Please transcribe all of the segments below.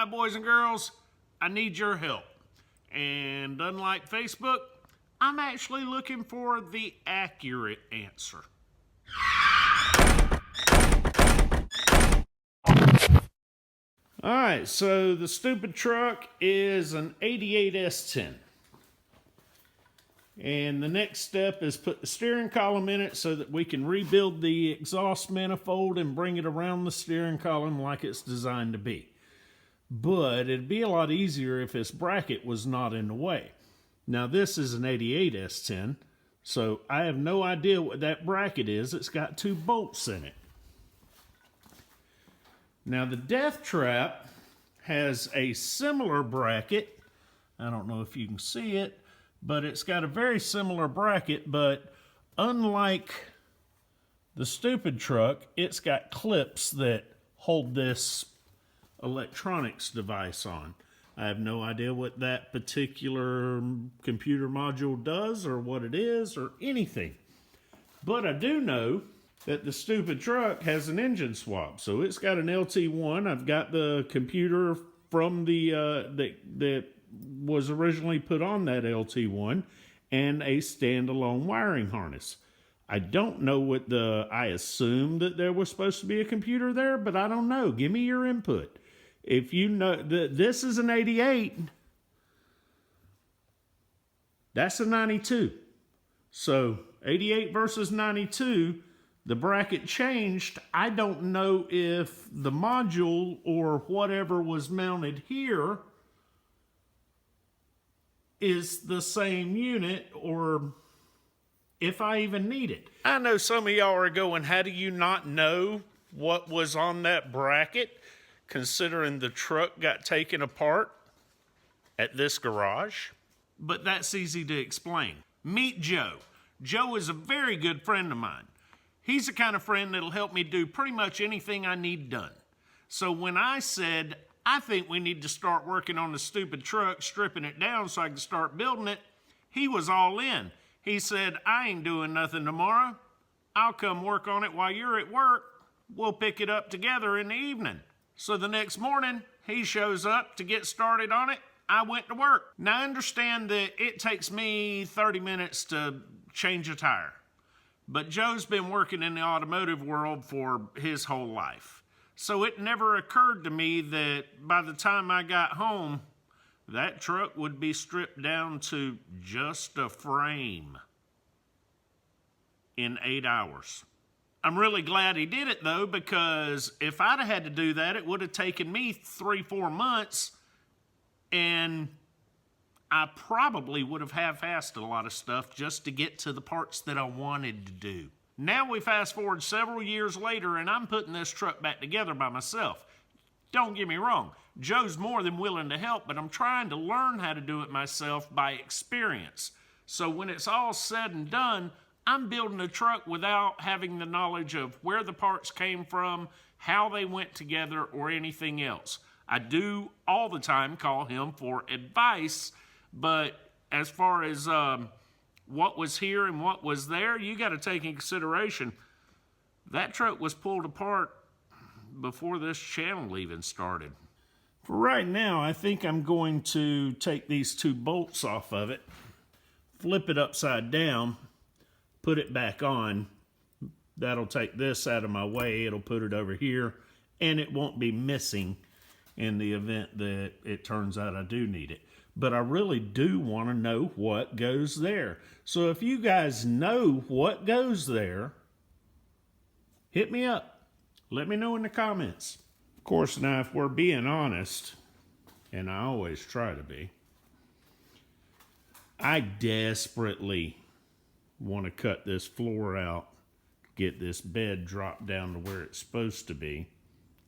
Hi, boys and girls. I need your help. And unlike Facebook, I'm actually looking for the accurate answer. Alright, so the stupid truck is an 88 S10. And the next step is put the steering column in it so that we can rebuild the exhaust manifold and bring it around the steering column like it's designed to be. But it'd be a lot easier if this bracket was not in the way. Now this is an 88 S10, so I have no idea what that bracket is. It's got 2 bolts in it. Now the Death Trap has a similar bracket. I don't know if you can see it, but it's got a very similar bracket, but unlike the stupid truck, it's got clips that hold this electronics device on. I have no idea what that particular computer module does or what it is or anything. But I do know that the stupid truck has an engine swap. So it's got an LT1. I've got the computer from the that was originally put on that LT1 and a standalone wiring harness. I don't know what I assume that there was supposed to be a computer there, but I don't know. Give me your input. If you know that this is an 88, that's a 92. So 88 versus 92, the bracket changed. I don't know if the module or whatever was mounted here is the same unit or if I even need it. I know some of y'all are going, how do you not know what was on that bracket, considering the truck got taken apart at this garage? But that's easy to explain. Meet Joe. Joe is a very good friend of mine. He's the kind of friend that'll help me do pretty much anything I need done. So when I said, I think we need to start working on the stupid truck, stripping it down so I can start building it, he was all in. He said, I ain't doing nothing tomorrow. I'll come work on it while you're at work. We'll pick it up together in the evening. So the next morning, he shows up to get started on it. I went to work. Now I understand that it takes me 30 minutes to change a tire. But Joe's been working in the automotive world for his whole life. So it never occurred to me that by the time I got home, that truck would be stripped down to just a frame in 8 hours. I'm really glad he did it though, because if I'd have had to do that, it would have taken me 3-4 months, and I probably would have half-assed a lot of stuff just to get to the parts that I wanted to do. Now we fast forward several years later and I'm putting this truck back together by myself. Don't get me wrong, Joe's more than willing to help, but I'm trying to learn how to do it myself by experience. So when it's all said and done, I'm building a truck without having the knowledge of where the parts came from, how they went together, or anything else. I do all the time call him for advice, but as far as what was here and what was there, you got to take in consideration that truck was pulled apart before this channel even started. For right now, I think I'm going to take these 2 bolts off of it, flip it upside down, put it back on. That'll take this out of my way. It'll put it over here, and it won't be missing in the event that it turns out I do need it. But I really do want to know what goes there. So if you guys know what goes there, hit me up. Let me know in the comments. Of course, now if we're being honest, and I always try to be, I desperately want to cut this floor out, get this bed dropped down to where it's supposed to be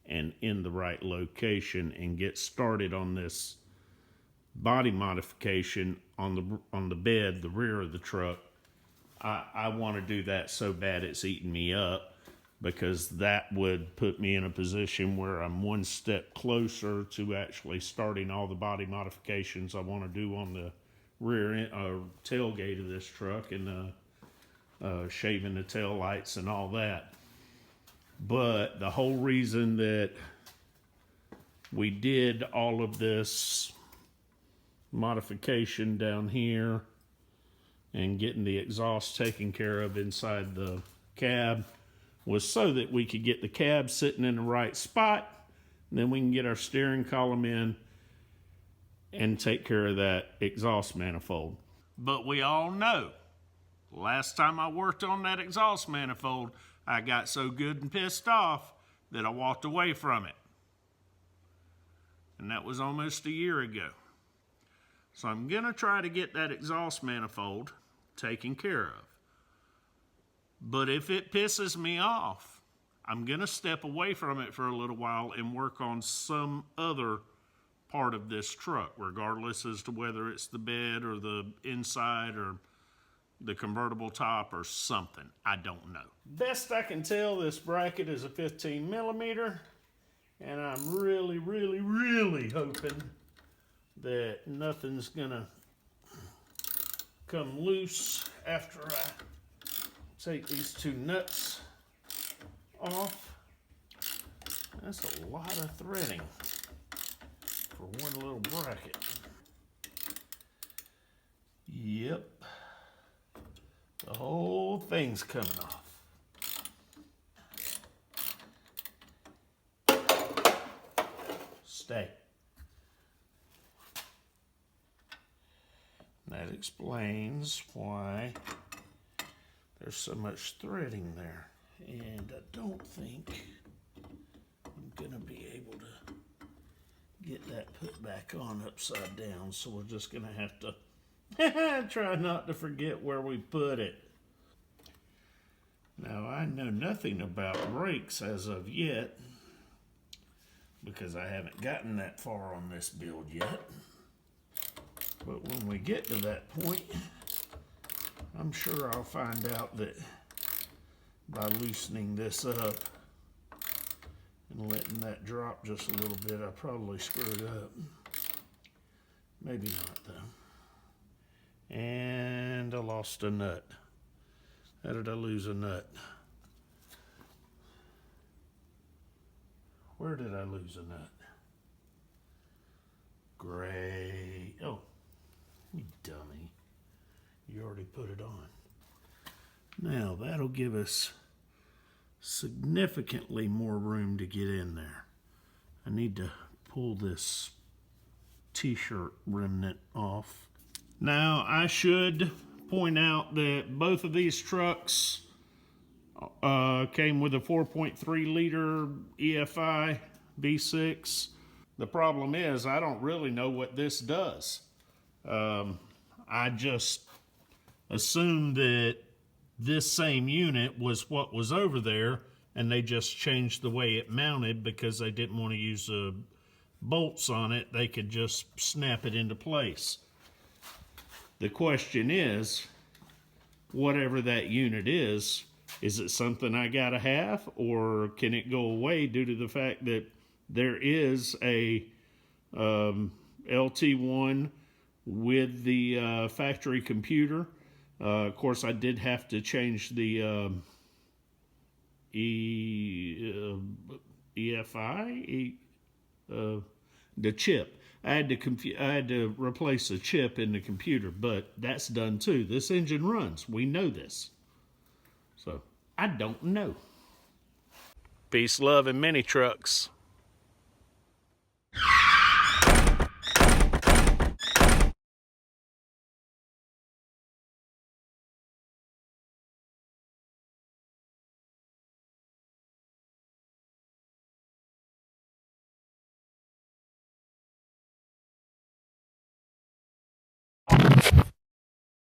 and in the right location, and get started on this body modification on the bed, the rear of the truck. I want to do that so bad it's eating me up, because that would put me in a position where I'm one step closer to actually starting all the body modifications I want to do on the rear end, tailgate of this truck, and shaving the tail lights and all that. But the whole reason that we did all of this modification down here and getting the exhaust taken care of inside the cab was so that we could get the cab sitting in the right spot, and then we can get our steering column in and take care of that exhaust manifold. But we all know, last time I worked on that exhaust manifold, I got so good and pissed off that I walked away from it. And that was almost a year ago. So I'm gonna try to get that exhaust manifold taken care of. But if it pisses me off, I'm gonna step away from it for a little while and work on some other part of this truck, regardless as to whether it's the bed or the inside or the convertible top or something. I don't know. Best I can tell, this bracket is a 15 millimeter, and I'm really, really, really hoping that nothing's gonna come loose after I take these two nuts off. That's a lot of threading for one little bracket. Yep. The whole thing's coming off. Stay. That explains why there's so much threading there. And I don't think I'm gonna be able to get that put back on upside down, so we're just gonna have to try not to forget where we put it. Now, I know nothing about brakes as of yet, because I haven't gotten that far on this build yet. But when we get to that point, I'm sure I'll find out that by loosening this up and letting that drop just a little bit, I probably screwed up. Maybe not, though. And I lost a nut. How did I lose a nut? Where did I lose a nut? Great. Oh, you dummy. You already put it on. Now, that'll give us significantly more room to get in there. I need to pull this t-shirt remnant off. Now, I should point out that both of these trucks came with a 4.3 liter EFI V6. The problem is I don't really know what this does. I just assumed that this same unit was what was over there, and they just changed the way it mounted because they didn't want to use bolts on it. They could just snap it into place. The question is, whatever that unit is it something I gotta have, or can it go away due to the fact that there is a LT1 with the factory computer? Of course, I did have to change the EFI, the chip. I had to replace a chip in the computer, but that's done too. This engine runs. We know this. So, I don't know. Peace, love, and mini trucks.